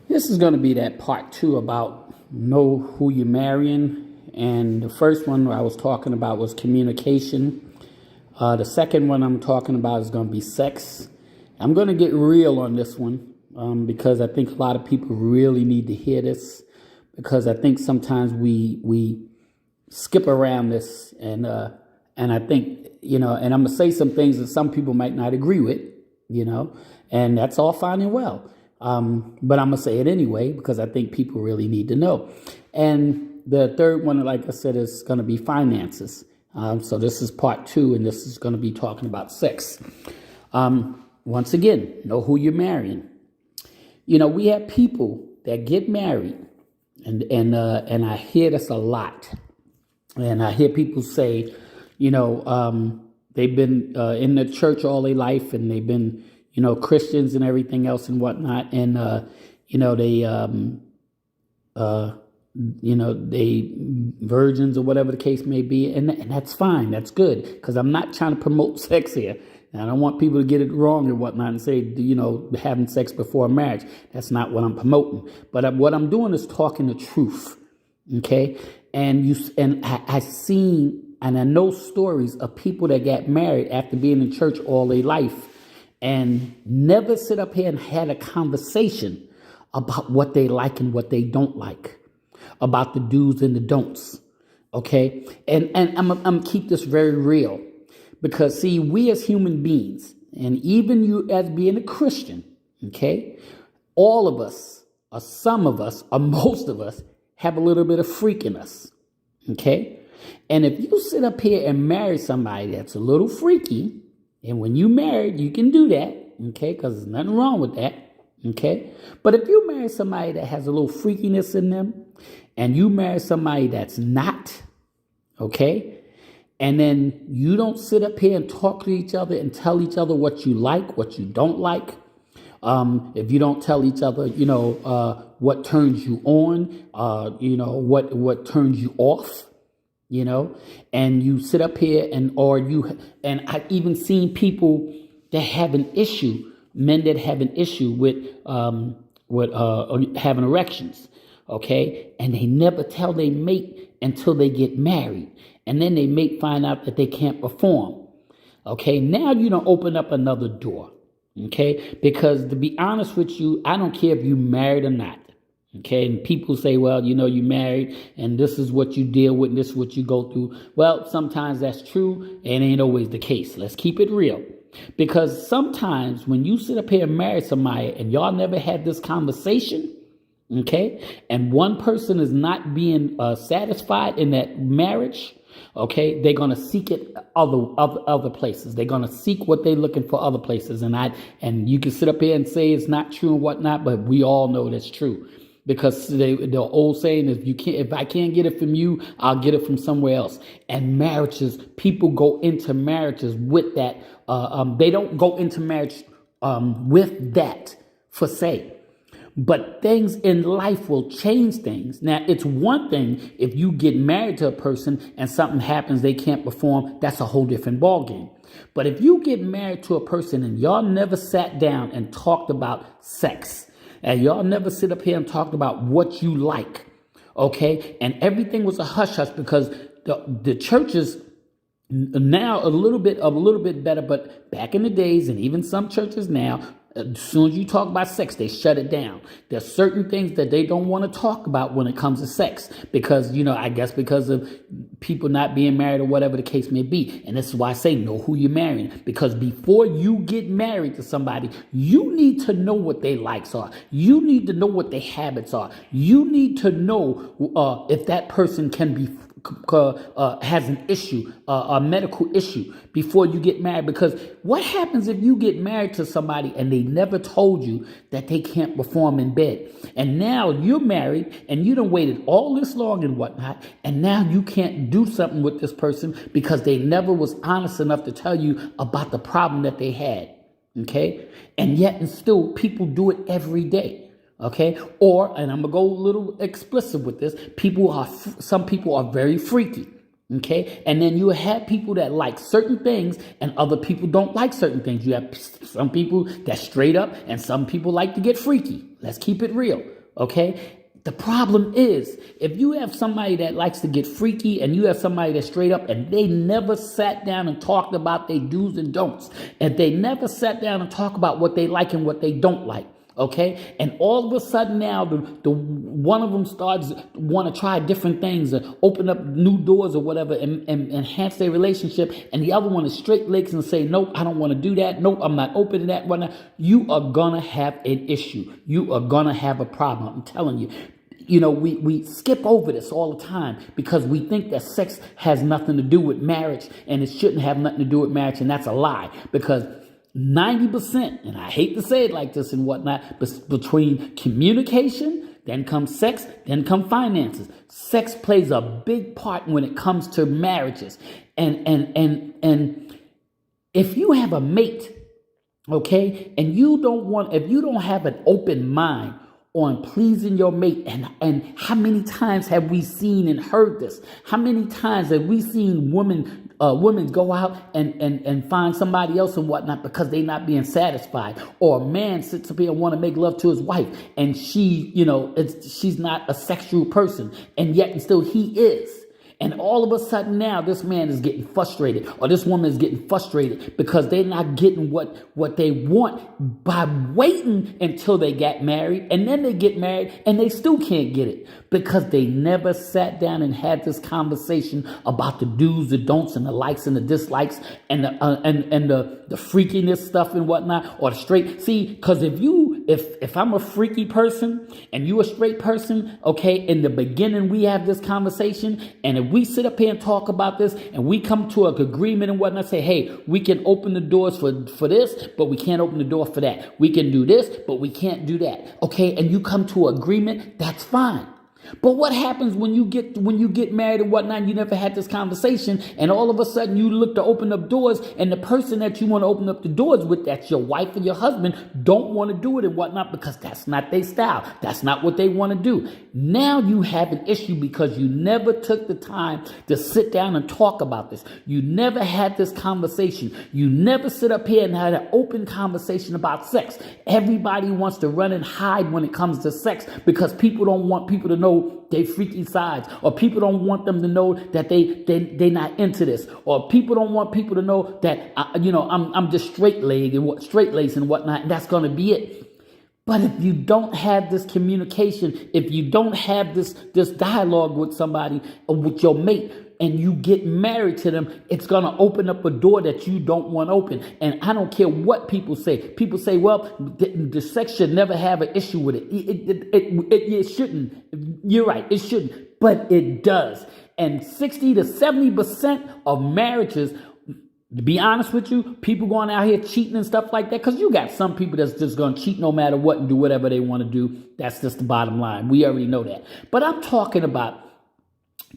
This is going to be that part two about know who you're marrying. And the first one I was talking about was communication. The second one I'm talking about is going to be sex. I'm going to get real on this one because I think a lot of people really need to hear this, because I think sometimes we skip around this, and I think, and I'm gonna say some things that some people might not agree with, and that's all fine and well. But I'm gonna say it anyway because I think people really need to know. And the third one, like I said, is gonna be finances. So this is part two, and this is gonna be talking about sex. Once again, know who you're marrying. We have people that get married, and I hear this a lot. And I hear people say, they've been in the church all their life, and they've been, Christians and everything else and whatnot. And, they virgins or whatever the case may be. And that's fine. That's good. Because I'm not trying to promote sex here. And I don't want people to get it wrong and whatnot and say, having sex before marriage. That's not what I'm promoting. But what I'm doing is talking the truth. Okay. And I seen and I know stories of people that got married after being in church all their life and never sit up here and had a conversation about what they like and what they don't like, about the do's and the don'ts. Okay. And I'm gonna keep this very real, because see, we as human beings, and even you as being a Christian, okay, all of us, or some of us, or most of us, have a little bit of freak in us, okay? And if you sit up here and marry somebody that's a little freaky, and when you married, you can do that, okay, because there's nothing wrong with that, okay? But if you marry somebody that has a little freakiness in them, and you marry somebody that's not, okay, and then you don't sit up here and talk to each other and tell each other what you like, what you don't like, if you don't tell each other, what turns you on, what turns you off, and you sit up here and I've even seen people that have an issue, men that have an issue with having erections, okay, and they never tell their mate until they get married, and then they mate find out that they can't perform, okay. Now you don't open up another door. Okay, because to be honest with you, I don't care if you married or not. Okay, and people say, well, you married and this is what you deal with and this is what you go through. Well, sometimes that's true and it ain't always the case. Let's keep it real. Because sometimes when you sit up here and marry somebody and y'all never had this conversation, okay, and one person is not being satisfied in that marriage, okay, they're gonna seek it other places. They're gonna seek what they're looking for other places, and you can sit up here and say it's not true and whatnot, but we all know that's true, because the old saying is, if I can't get it from you, I'll get it from somewhere else. And marriages, people go into marriages with that. They don't go into marriage with that for say. But things in life will change things. Now, it's one thing if you get married to a person and something happens, they can't perform. That's a whole different ballgame. But if you get married to a person and y'all never sat down and talked about sex, and y'all never sit up here and talked about what you like, okay, and everything was a hush hush, because the churches now a little bit better, but back in the days, and even some churches now, as soon as you talk about sex, they shut it down. There's certain things that they don't want to talk about when it comes to sex, because, I guess because of people not being married or whatever the case may be. And this is why I say know who you're marrying, because before you get married to somebody, you need to know what their likes are. You need to know what their habits are. You need to know if that person can be has an issue, a medical issue, before you get married. Because what happens if you get married to somebody and they never told you that they can't perform in bed, and now you're married and you done waited all this long and whatnot, and now you can't do something with this person because they never was honest enough to tell you about the problem that they had, okay? And yet and still people do it every day. Okay, and I'm gonna go a little explicit with this. Some people are very freaky. Okay, and then you have people that like certain things and other people don't like certain things. You have some people that straight up and some people like to get freaky. Let's keep it real. Okay, the problem is if you have somebody that likes to get freaky and you have somebody that's straight up and they never sat down and talked about their do's and don'ts, and they never sat down and talk about what they like and what they don't like. Okay, and all of a sudden now the one of them starts want to try different things, open up new doors or whatever, and enhance their relationship, and the other one is straight legs and say, nope, I don't want to do that. Nope, I'm not open to that right now. You are gonna have an issue. You are gonna have a problem. I'm telling you. You know, we skip over this all the time because we think that sex has nothing to do with marriage and it shouldn't have nothing to do with marriage, and that's a lie because 90%, and I hate to say it like this and whatnot, but between communication, then comes sex, then come finances. Sex plays a big part when it comes to marriages. And if you have a mate, okay, and if you don't have an open mind on pleasing your mate, and how many times have we seen and heard this? How many times have we seen women go out and find somebody else and whatnot because they're not being satisfied, or a man sits up here and want to make love to his wife and she's not a sexual person and yet and still he is. And all of a sudden now this man is getting frustrated or this woman is getting frustrated because they're not getting what they want by waiting until they get married, and then they get married and they still can't get it because they never sat down and had this conversation about the do's, the don'ts, and the likes and the dislikes and the freakiness stuff and whatnot, or the straight. See, because if I'm a freaky person and you a straight person, okay, in the beginning we have this conversation, and if we sit up here and talk about this and we come to an agreement and whatnot, say, hey, we can open the doors for this, but we can't open the door for that. We can do this, but we can't do that. Okay, and you come to an agreement, that's fine. But what happens when you get married and whatnot, and you never had this conversation, and all of a sudden you look to open up doors, and the person that you want to open up the doors with, that's your wife or your husband, don't want to do it and whatnot because that's not their style. That's not what they want to do. Now you have an issue because you never took the time to sit down and talk about this. You never had this conversation. You never sit up here and had an open conversation about sex. Everybody wants to run and hide when it comes to sex because people don't want people to know they freaky sides, or people don't want them to know that they not into this, or people don't want people to know that I'm just straight laced and whatnot, and that's gonna be it. But if you don't have this communication, if you don't have this dialogue with somebody or with your mate, and you get married to them, it's going to open up a door that you don't want open. And I don't care what people say. People say, well, the sex should never have an issue with it. It shouldn't. You're right, it shouldn't. But it does. And 60 to 70% of marriages, to be honest with you, people going out here cheating and stuff like that, because you got some people that's just going to cheat no matter what and do whatever they want to do. That's just the bottom line. We already know that. But I'm talking about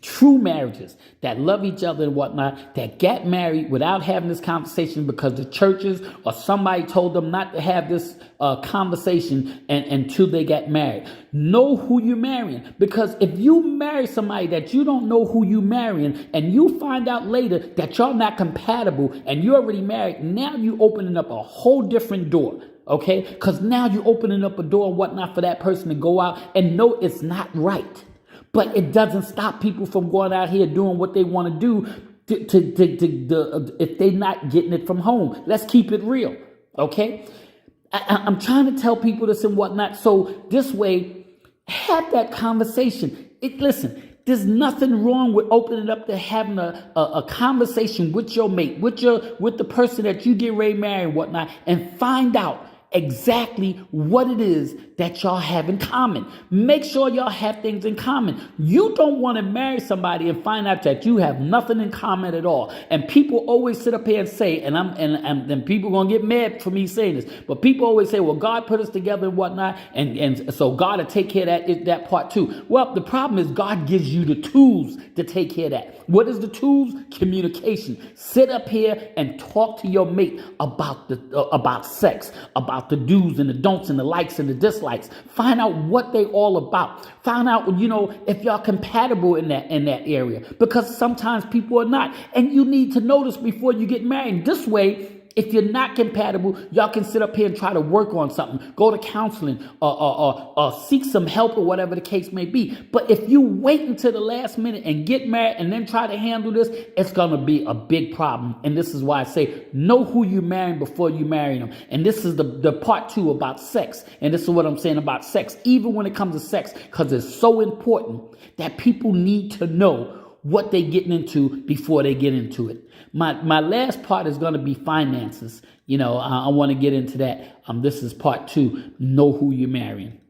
true marriages that love each other and whatnot, that get married without having this conversation because the churches or somebody told them not to have this conversation until they get married. Know who you're marrying, because if you marry somebody that you don't know who you marrying and you find out later that y'all not compatible and you're already married, now you opening up a whole different door. Okay, because now you're opening up a door and whatnot for that person to go out and know it's not right. But it doesn't stop people from going out here doing what they want to do if they're not getting it from home. Let's keep it real, okay? I'm trying to tell people this and whatnot, so this way, have that conversation. Listen, there's nothing wrong with opening up to having a conversation with your mate, with the person that you get ready to marry and whatnot, and find out exactly what it is that y'all have in common. Make sure y'all have things in common. You don't want to marry somebody and find out that you have nothing in common at all. And people always sit up here and say, and people gonna get mad for me saying this, but people always say, well, God put us together and whatnot, and so God will take care of that part too. Well, the problem is God gives you the tools to take care of that. What is the tools? Communication. Sit up here and talk to your mate about sex, about about the do's and the don'ts and the likes and the dislikes. Find out what they all about. Find out, if y'all compatible in that area, because sometimes people are not, and you need to know this before you get married. This way, if you're not compatible, y'all can sit up here and try to work on something, go to counseling, or seek some help, or whatever the case may be. But if you wait until the last minute and get married and then try to handle this, it's going to be a big problem. And this is why I say, know who you're marrying before you marry them. And this is the part 2 about sex. And this is what I'm saying about sex, even when it comes to sex, because it's so important that people need to know what they're getting into before they get into it. My last part is going to be finances. I want to get into that. This is part 2. Know who you're marrying.